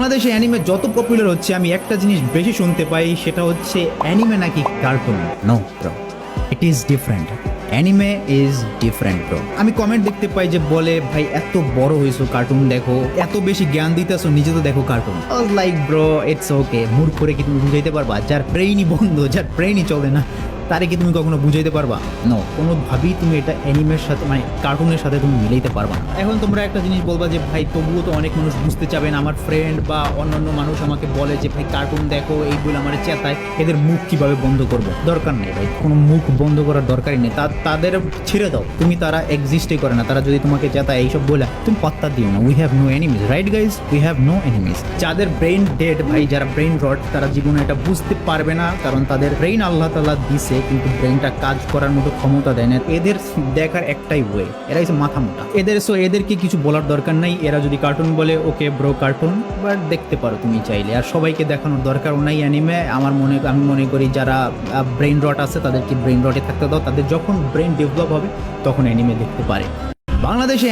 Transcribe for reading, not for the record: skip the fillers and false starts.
বাংলাদেশে অ্যানিমে যত পপুলার হচ্ছে আমি একটা জিনিস বেশি শুনতে পাই, সেটা হচ্ছে অ্যানিমে নাকি cartoon. No bro, it is different. Anime is different bro. আমি কমেন্ট দেখতে পাই যে বলে ভাই এত বড় হয়েছো কার্টুন দেখো, এত বেশি জ্ঞান দিতেছো নিজে তো দেখো cartoon. Like bro it's okay, মূর্খ করে কি তুমি বুঝাইতে পারবা? যার ব্রেইনই বন্ধ, যার ব্রেইনই চলে না, তারে কি তুমি কখনো বুঝাইতে পারবা? নো, কোনোভাবেই তুমি এটা অ্যানিমের সাথে মানে কার্টুনের সাথে তুমি মিলাইতে পারবা না। এখন তোমরা একটা জিনিস বলবা যে ভাই তবুও তো অনেক মানুষ বুঝতে চাবেন। আমার ফ্রেন্ড বা অন্যান্য মানুষ আমাকে বলে যে ভাই কার্টুন দেখো, এইগুলো আমার চেতায়, এদের মুখ কিভাবে বন্ধ করবো? দরকার নেই ভাই, কোনো মুখ বন্ধ করার দরকারই নেই। তাদের ছেড়ে দাও, তুমি তারা এক্সিস্টই করে না। তারা যদি তোমাকে চেতায় এইসব বলে, তুমি পাত্তা দিও না। We have no enemies, right guys? We have no enemies. যাদের ব্রেইন ডেড ভাই, যারা ব্রেইন রট, তারা জীবনে এটা বুঝতে পারবে না, কারণ তাদের ব্রেইন আল্লাহ তাআলা দিছে কিন্তু ব্রেইনটা কাজ করার মতো ক্ষমতা দেয় না। এদের দেখার একটাই ওয়ে, এরা হচ্ছে মাথা মোটা। এদেরকে কিছু বলার দরকার নাই। এরা যদি কার্টুন বলে ওকে ব্রো কার্টুন, বাট দেখতে পারো তুমি চাইলে। আর সবাইকে দেখানোর দরকারও নাই অ্যানিমে। আমি মনে করি যারা ব্রেইন রট আছে তাদেরকে ব্রেইন রটে থাকতে দাও। তাদের যখন ব্রেইন ডেভেলপ হবে তখন অ্যানিমে দেখতে পারে। বাংলাদেশে